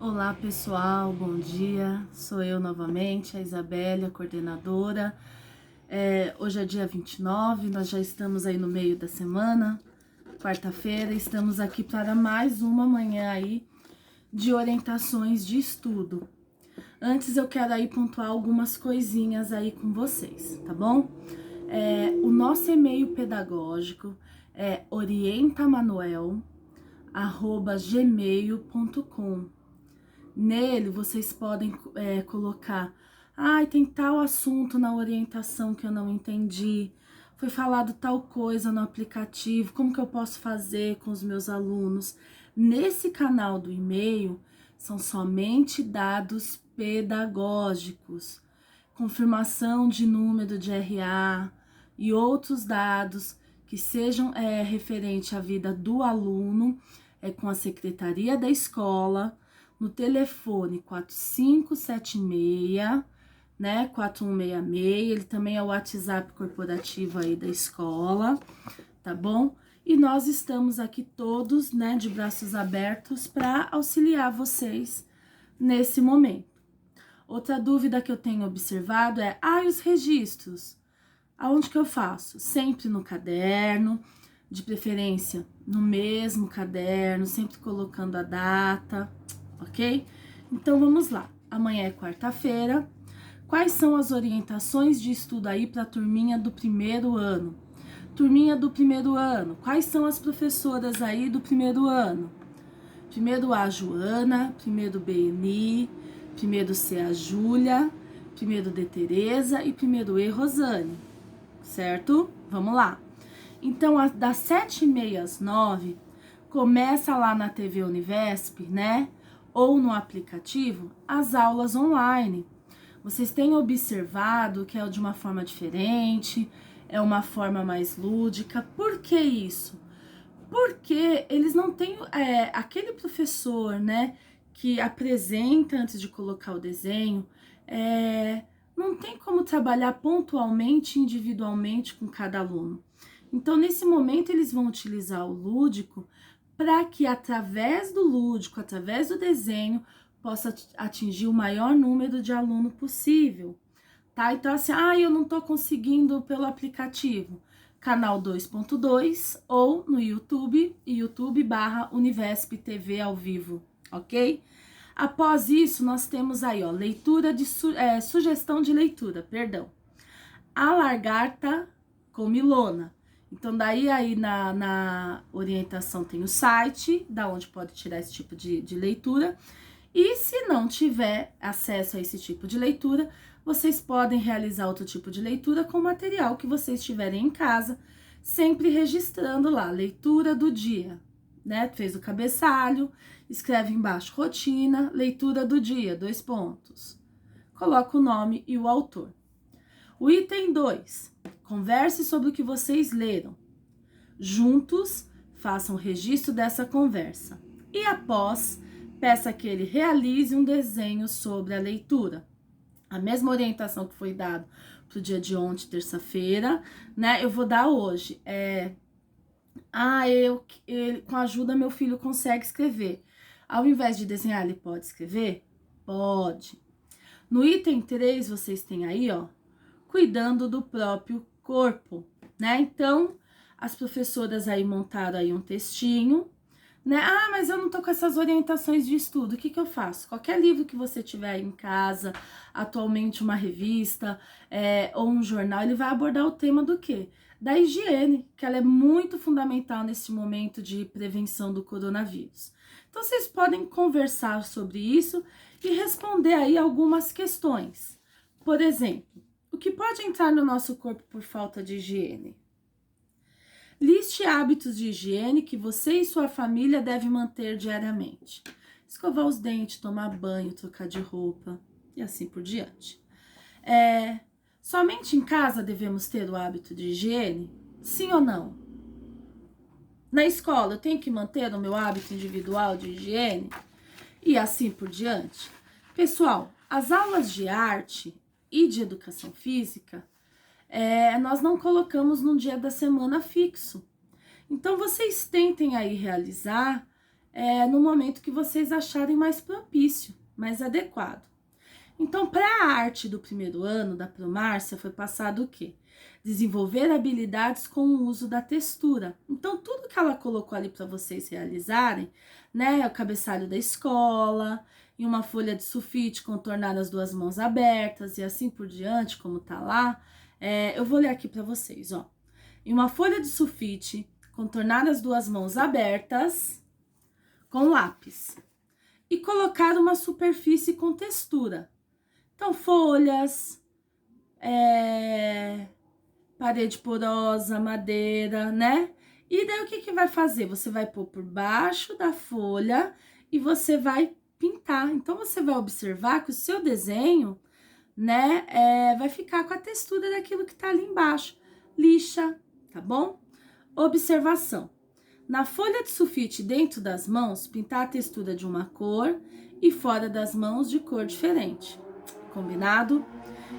Olá pessoal, bom dia, sou eu novamente, a Isabelle, a coordenadora. Hoje é dia 29, nós já estamos aí no meio da semana, quarta-feira, estamos aqui para mais uma manhã aí de orientações de estudo. Antes eu quero aí pontuar algumas coisinhas aí com vocês, tá bom? O nosso e-mail pedagógico é orientamanuel@gmail.com. Nele vocês podem colocar, tem tal assunto na orientação que eu não entendi, foi falado tal coisa no aplicativo, como que eu posso fazer com os meus alunos? Nesse canal do e-mail são somente dados pedagógicos, confirmação de número de RA e outros dados que sejam referente à vida do aluno, com a secretaria da escola, no telefone 4576, né, 4166, ele também é o WhatsApp corporativo aí da escola, tá bom? E nós estamos aqui todos, né, de braços abertos para auxiliar vocês nesse momento. Outra dúvida que eu tenho observado é, os registros, aonde que eu faço? Sempre no caderno, de preferência no mesmo caderno, sempre colocando a data, ok? Então vamos lá, amanhã é quarta-feira. Quais são as orientações de estudo aí para a turminha do primeiro ano? Turminha do primeiro ano, quais são as professoras aí do primeiro ano? Primeiro A, Joana, primeiro B, Eni, primeiro C, a Júlia, primeiro D, Tereza e primeiro E, Rosane, certo? Vamos lá. Então, das 7h30 às 9h, começa lá na TV Univesp, né? Ou no aplicativo, as aulas online. Vocês têm observado que é de uma forma diferente, é uma forma mais lúdica. Por que isso? Porque eles não têm aquele professor, né, que apresenta antes de colocar o desenho, não tem como trabalhar pontualmente, individualmente com cada aluno. Então, nesse momento, eles vão utilizar o lúdico para que, através do lúdico, através do desenho, possa atingir o maior número de aluno possível, tá? Então, assim, eu não tô conseguindo pelo aplicativo. Canal 2.2 ou no YouTube, YouTube/Univesp TV ao vivo, ok? Após isso, nós temos aí, ó, leitura de sugestão de leitura, perdão. A Lagarta Comilona. Então, daí aí na orientação tem o site, da onde pode tirar esse tipo de leitura. E se não tiver acesso a esse tipo de leitura, vocês podem realizar outro tipo de leitura com o material que vocês tiverem em casa, sempre registrando lá, leitura do dia, né? Fez o cabeçalho, escreve embaixo, rotina, leitura do dia, 2 pontos. Coloca o nome e o autor. O item 2, converse sobre o que vocês leram. Juntos, façam registro dessa conversa. E após, peça que ele realize um desenho sobre a leitura. A mesma orientação que foi dada para o dia de ontem, terça-feira, né? Eu vou dar hoje. Com a ajuda, meu filho consegue escrever. Ao invés de desenhar, ele pode escrever? Pode. No item 3, vocês têm aí, ó, cuidando do próprio corpo, né? Então, as professoras aí montaram aí um textinho, né? Mas eu não tô com essas orientações de estudo, o que que eu faço? Qualquer livro que você tiver em casa, atualmente uma revista ou um jornal, ele vai abordar o tema do quê? Da higiene, que ela é muito fundamental nesse momento de prevenção do coronavírus. Então, vocês podem conversar sobre isso e responder aí algumas questões. Por exemplo, o que pode entrar no nosso corpo por falta de higiene? Liste hábitos de higiene que você e sua família devem manter diariamente. Escovar os dentes, tomar banho, trocar de roupa e assim por diante. Somente em casa devemos ter o hábito de higiene? Sim ou não? Na escola eu tenho que manter o meu hábito individual de higiene? E assim por diante. Pessoal, as aulas de arte e de educação física, nós não colocamos num dia da semana fixo. Então, vocês tentem aí realizar no momento que vocês acharem mais propício, mais adequado. Então, para a arte do primeiro ano da Promárcia, foi passado o quê? Desenvolver habilidades com o uso da textura. Então, tudo que ela colocou ali para vocês realizarem, né? O cabeçalho da escola, e uma folha de sulfite contornar as duas mãos abertas, e assim por diante, como tá lá. Eu vou ler aqui para vocês, ó. Em uma folha de sulfite, contornar as duas mãos abertas com lápis. E colocar uma superfície com textura. Então, folhas, parede porosa, madeira, né? E daí o que vai fazer? Você vai pôr por baixo da folha e você vai pintar. Então, você vai observar que o seu desenho, né, vai ficar com a textura daquilo que tá ali embaixo. Lixa, tá bom? Observação. Na folha de sulfite dentro das mãos, pintar a textura de uma cor e fora das mãos de cor diferente. Combinado?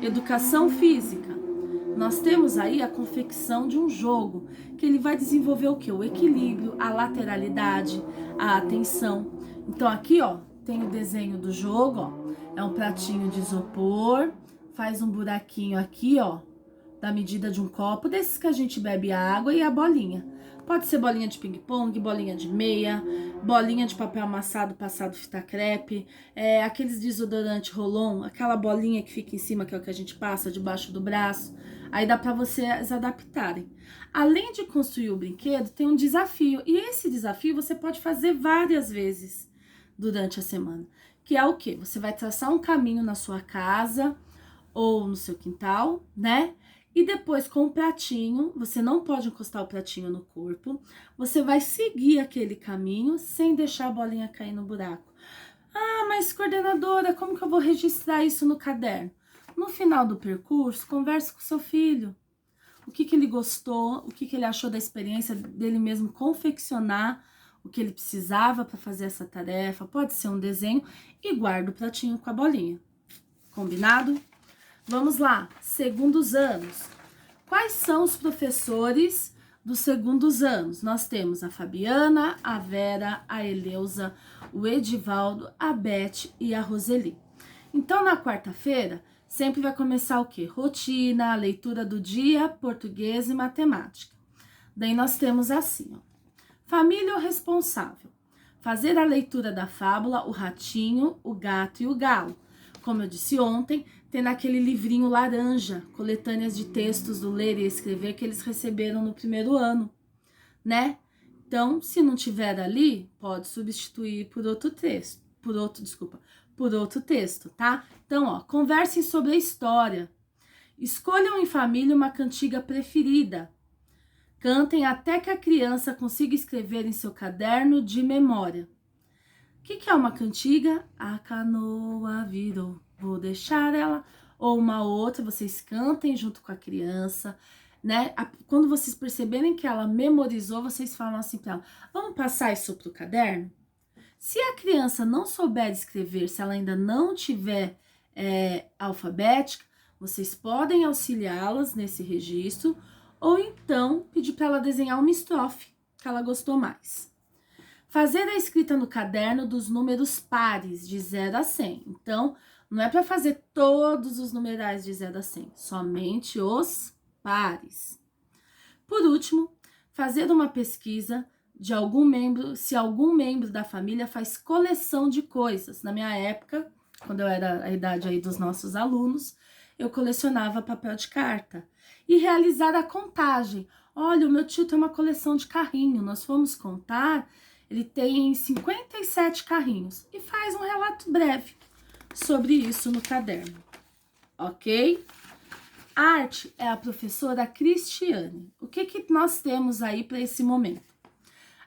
Educação física. Nós temos aí a confecção de um jogo, que ele vai desenvolver o quê? O equilíbrio, a lateralidade, a atenção. Então aqui, ó, tem o desenho do jogo, ó. É um pratinho de isopor, faz um buraquinho aqui, ó, da medida de um copo, desses que a gente bebe água, e a bolinha. Pode ser bolinha de ping-pong, bolinha de meia, bolinha de papel amassado, passado fita crepe, aqueles desodorante Rolon, aquela bolinha que fica em cima, que é o que a gente passa debaixo do braço. Aí dá para vocês adaptarem. Além de construir o brinquedo, tem um desafio. E esse desafio você pode fazer várias vezes durante a semana. Que é o quê? Você vai traçar um caminho na sua casa ou no seu quintal, né? E depois, com o pratinho, você não pode encostar o pratinho no corpo, você vai seguir aquele caminho sem deixar a bolinha cair no buraco. Ah, mas coordenadora, como que eu vou registrar isso no caderno? No final do percurso, converse com seu filho. O que ele gostou, o que ele achou da experiência dele mesmo confeccionar o que ele precisava para fazer essa tarefa. Pode ser um desenho e guarda o pratinho com a bolinha. Combinado? Vamos lá, segundos anos. Quais são os professores dos segundos anos? Nós temos a Fabiana, a Vera, a Eleusa, o Edivaldo, a Beth e a Roseli. Então, na quarta-feira, sempre vai começar o quê? Rotina, leitura do dia, português e matemática. Daí nós temos assim, ó. Família ou responsável? Fazer a leitura da fábula O Ratinho, o Gato e o Galo. Como eu disse ontem, tem naquele livrinho laranja, coletâneas de textos do Ler e Escrever que eles receberam no primeiro ano, né? Então, se não tiver ali, pode substituir por outro texto, por outro texto, tá? Então, ó, conversem sobre a história. Escolham em família uma cantiga preferida. Cantem até que a criança consiga escrever em seu caderno de memória. O que é uma cantiga? A canoa virou, vou deixar ela. Ou uma outra, vocês cantem junto com a criança, né? Quando vocês perceberem que ela memorizou, vocês falam assim para ela, vamos passar isso pro caderno? Se a criança não souber escrever, se ela ainda não tiver alfabética, vocês podem auxiliá-las nesse registro, ou então pedir para ela desenhar uma estrofe que ela gostou mais. Fazer a escrita no caderno dos números pares, de 0 a 100. Então, não é para fazer todos os numerais de 0 a 100, somente os pares. Por último, fazer uma pesquisa de algum membro, se algum membro da família faz coleção de coisas. Na minha época, quando eu era a idade aí dos nossos alunos, eu colecionava papel de carta. E realizar a contagem. Olha, o meu tio tem uma coleção de carrinho, nós fomos contar... Ele tem 57 carrinhos e faz um relato breve sobre isso no caderno, ok? Arte é a professora Cristiane. O que nós temos aí para esse momento?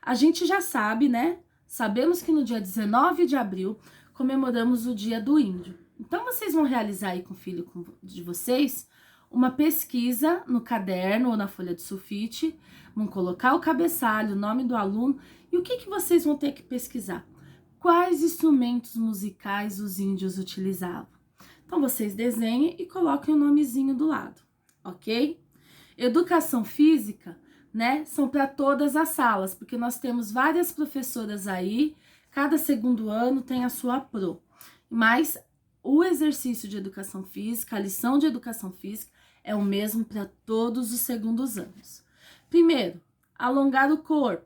A gente já sabe, né? Sabemos que no dia 19 de abril comemoramos o Dia do Índio. Então, vocês vão realizar aí com o filho de vocês uma pesquisa no caderno ou na folha de sulfite, vão colocar o cabeçalho, o nome do aluno, e o que vocês vão ter que pesquisar? Quais instrumentos musicais os índios utilizavam? Então, vocês desenhem e coloquem o nomezinho do lado, ok? Educação física, né? São para todas as salas, porque nós temos várias professoras aí, cada segundo ano tem a sua pro. Mas o exercício de educação física, a lição de educação física, é o mesmo para todos os segundos anos. Primeiro, alongar o corpo.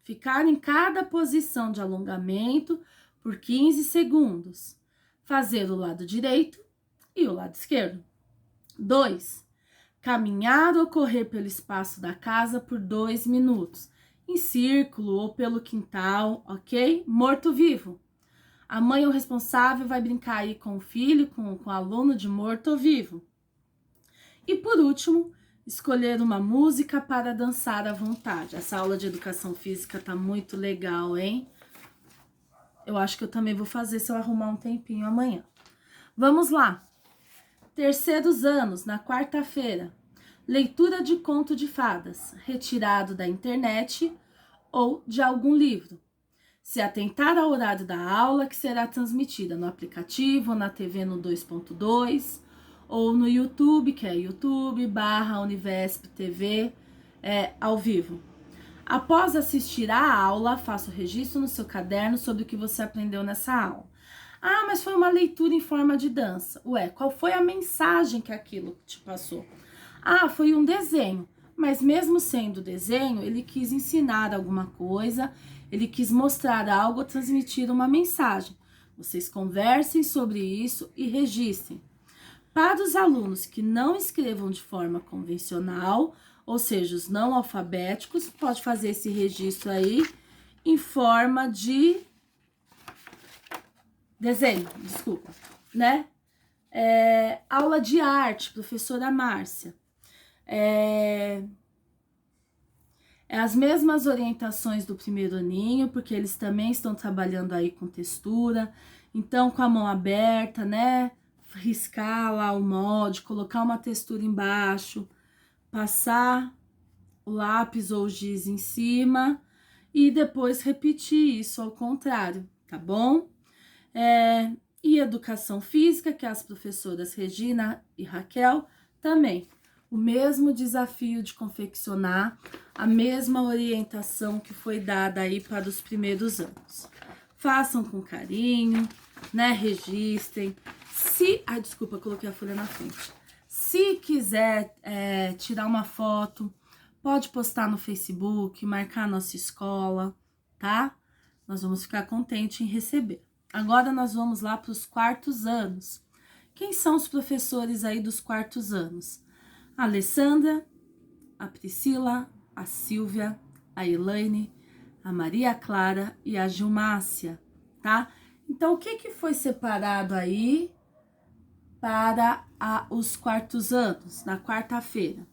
Ficar em cada posição de alongamento por 15 segundos. Fazer o lado direito e o lado esquerdo. 2. Caminhar ou correr pelo espaço da casa por 2 minutos. Em círculo ou pelo quintal, ok? Morto-vivo. A mãe ou responsável vai brincar aí com o filho, com o aluno de morto-vivo. E por último, escolher uma música para dançar à vontade. Essa aula de educação física tá muito legal, hein? Eu acho que eu também vou fazer se eu arrumar um tempinho amanhã. Vamos lá. Terceiros anos, na quarta-feira. Leitura de conto de fadas, retirado da internet ou de algum livro. Se atentar ao horário da aula, que será transmitida no aplicativo, na TV no 2.2, ou no YouTube, que é YouTube/Univesp TV, ao vivo. Após assistir à aula, faça o registro no seu caderno sobre o que você aprendeu nessa aula. Ah, mas foi uma leitura em forma de dança. Ué, qual foi a mensagem que aquilo te passou? Ah, foi um desenho. Mas mesmo sendo desenho, ele quis ensinar alguma coisa, ele quis mostrar algo, transmitir uma mensagem. Vocês conversem sobre isso e registrem. Para os alunos que não escrevam de forma convencional, ou seja, os não alfabéticos, pode fazer esse registro aí em forma de desenho, desculpa, né? Aula de arte, professora Márcia. As mesmas orientações do primeiro aninho, porque eles também estão trabalhando aí com textura. Então, com a mão aberta, né? Riscar lá o molde, colocar uma textura embaixo, passar o lápis ou o giz em cima e depois repetir isso ao contrário, tá bom? E educação física, que as professoras Regina e Raquel também. O mesmo desafio de confeccionar, a mesma orientação que foi dada aí para os primeiros anos. Façam com carinho, né? Registrem. Desculpa, coloquei a folha na frente. Se quiser tirar uma foto, pode postar no Facebook, marcar a nossa escola, tá? Nós vamos ficar contentes em receber. Agora nós vamos lá para os quartos anos. Quem são os professores aí dos quartos anos? A Alessandra, a Priscila, a Silvia, a Elaine, a Maria Clara e a Gilmácia, tá? Então, o que foi separado aí para os quartos anos, na quarta-feira?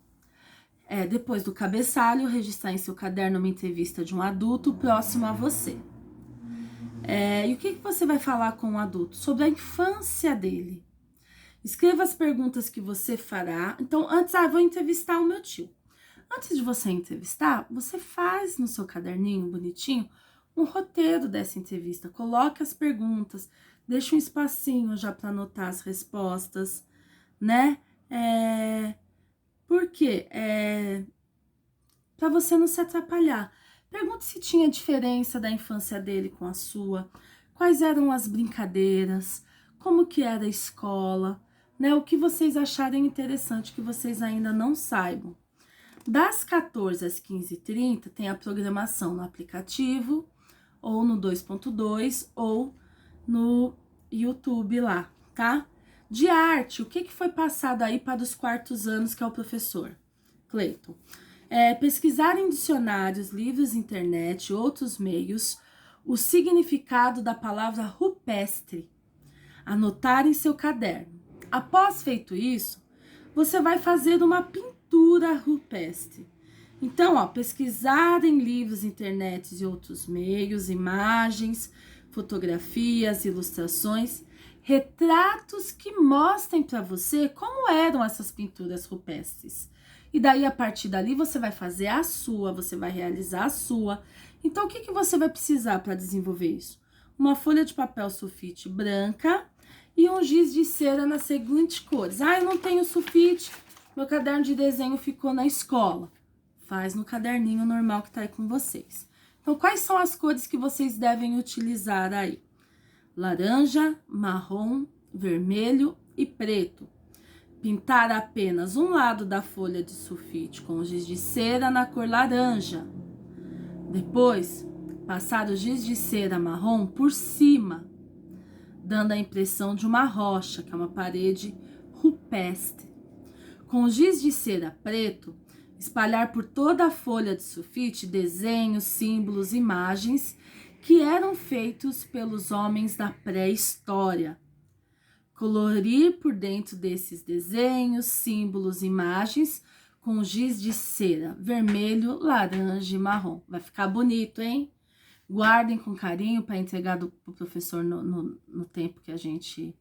Depois do cabeçalho, registrar em seu caderno uma entrevista de um adulto próximo a você. E o que você vai falar com o adulto? Sobre a infância dele. Escreva as perguntas que você fará. Então, antes, vou entrevistar o meu tio. Antes de você entrevistar, você faz no seu caderninho bonitinho um roteiro dessa entrevista. Coloque as perguntas, deixa um espacinho já para anotar as respostas, né? Por quê? Para você não se atrapalhar. Pergunte se tinha diferença da infância dele com a sua, quais eram as brincadeiras, como que era a escola, né? O que vocês acharem interessante que vocês ainda não saibam. Das 14 às 15h30 tem a programação no aplicativo, ou no 2.2, ou no YouTube lá, tá? De arte, o que foi passado aí para os quartos anos, que é o professor Cleiton? Pesquisar em dicionários, livros, internet e outros meios o significado da palavra rupestre. Anotar em seu caderno. Após feito isso, você vai fazer uma pintura rupestre. Então, pesquisar em livros, internet e outros meios, imagens, fotografias, ilustrações, retratos que mostrem para você como eram essas pinturas rupestres. E daí, a partir dali, você vai fazer a sua, você vai realizar a sua. Então, o que você vai precisar para desenvolver isso? Uma folha de papel sulfite branca e um giz de cera nas seguintes cores. Eu não tenho sulfite, meu caderno de desenho ficou na escola. Faz no caderninho normal que tá aí com vocês. Então, quais são as cores que vocês devem utilizar aí? Laranja, marrom, vermelho e preto. Pintar apenas um lado da folha de sulfite com giz de cera na cor laranja. Depois, passar o giz de cera marrom por cima, dando a impressão de uma rocha, que é uma parede rupestre. Com o giz de cera preto, espalhar por toda a folha de sulfite desenhos, símbolos, imagens que eram feitos pelos homens da pré-história. Colorir por dentro desses desenhos, símbolos, imagens com giz de cera vermelho, laranja e marrom. Vai ficar bonito, hein? Guardem com carinho para entregar pro professor no tempo que a gente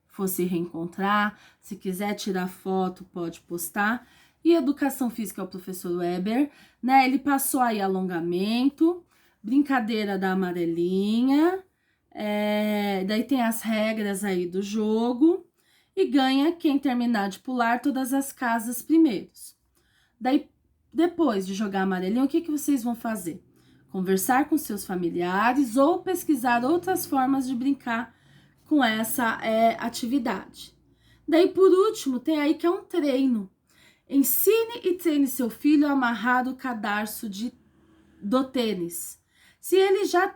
for se reencontrar. Se quiser tirar foto, pode postar. E educação física é o professor Weber, né? Ele passou aí alongamento, brincadeira da amarelinha, daí tem as regras aí do jogo, e ganha quem terminar de pular todas as casas primeiros. Daí, depois de jogar amarelinho, o que vocês vão fazer? Conversar com seus familiares ou pesquisar outras formas de brincar com essa atividade. Daí, por último, tem aí que é um treino. Ensine e treine seu filho a amarrar o cadarço do tênis. Se ele já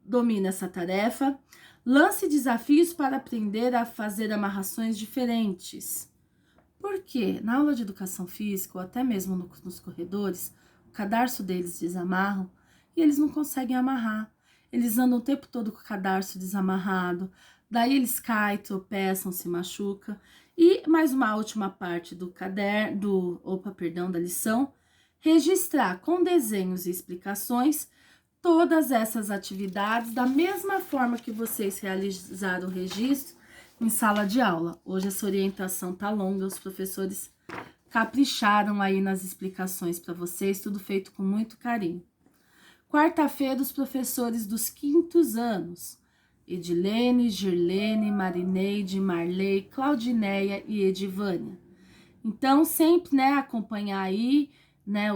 domina essa tarefa, lance desafios para aprender a fazer amarrações diferentes. Porque na aula de educação física, ou até mesmo nos corredores, o cadarço deles desamarram e eles não conseguem amarrar. Eles andam o tempo todo com o cadarço desamarrado, daí eles caem, tropeçam, se machucam. E mais uma última parte do caderno, da lição, registrar com desenhos e explicações todas essas atividades da mesma forma que vocês realizaram o registro em sala de aula. Hoje essa orientação tá longa, os professores capricharam aí nas explicações para vocês, tudo feito com muito carinho. Quarta-feira, os professores dos 5º anos, Edilene, Girlene, Marineide, Marley, Claudineia e Edivânia. Então, sempre, né, acompanhar aí, né,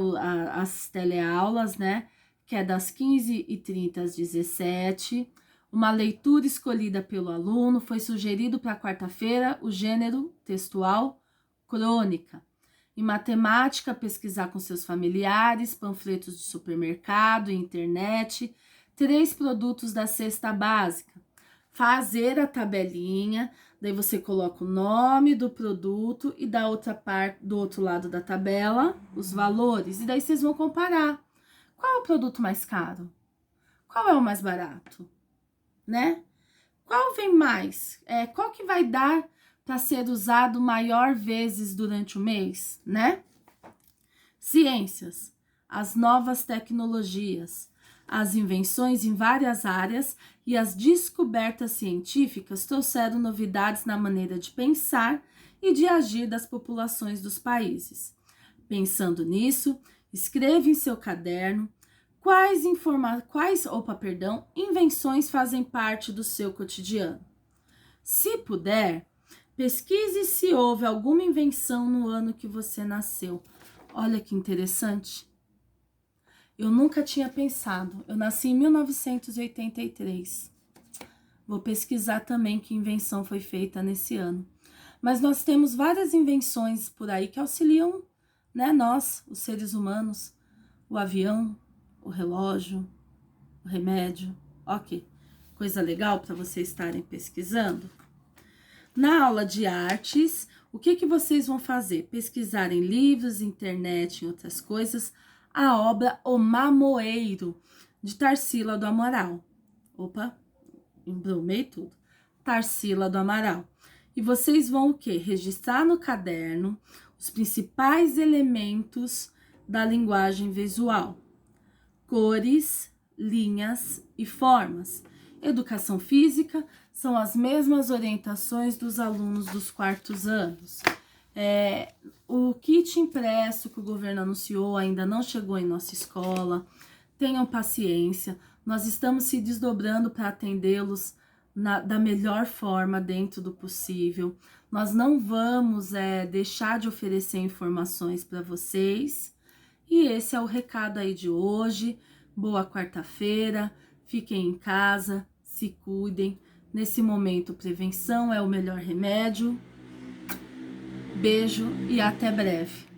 as teleaulas, né, que é das 15h30 às 17h. Uma leitura escolhida pelo aluno, foi sugerido para quarta-feira o gênero textual crônica. Em matemática, pesquisar com seus familiares, panfletos de supermercado, internet, 3 produtos da cesta básica. Fazer a tabelinha, daí você coloca o nome do produto e da outra parte, do outro lado da tabela, os valores, e daí vocês vão comparar. Qual é o produto mais caro? Qual é o mais barato? Né? Qual vem mais? Qual que vai dar para ser usado maior vezes durante o mês, né? Ciências, as novas tecnologias, as invenções em várias áreas e as descobertas científicas trouxeram novidades na maneira de pensar e de agir das populações dos países. Pensando nisso, escreva em seu caderno quais invenções fazem parte do seu cotidiano. Se puder, pesquise se houve alguma invenção no ano que você nasceu. Olha que interessante. Eu nunca tinha pensado. Eu nasci em 1983. Vou pesquisar também que invenção foi feita nesse ano. Mas nós temos várias invenções por aí que auxiliam, né, nós, os seres humanos. O avião, o relógio, o remédio. Ok, coisa legal para vocês estarem pesquisando. Na aula de artes, o que vocês vão fazer? Pesquisar em livros, internet e outras coisas, a obra O Mamoeiro, de Tarsila do Amaral. Opa, embromei tudo. Tarsila do Amaral. E vocês vão o quê? Registrar no caderno os principais elementos da linguagem visual. Cores, linhas e formas. Educação física são as mesmas orientações dos alunos dos 4º anos. O kit impresso que o governo anunciou ainda não chegou em nossa escola. Tenham paciência, nós estamos se desdobrando para atendê-los da melhor forma dentro do possível. Nós não vamos deixar de oferecer informações para vocês E esse é o recado aí de hoje. Boa quarta-feira, fiquem em casa, se cuidem. Nesse momento, prevenção é o melhor remédio. Beijo e até breve.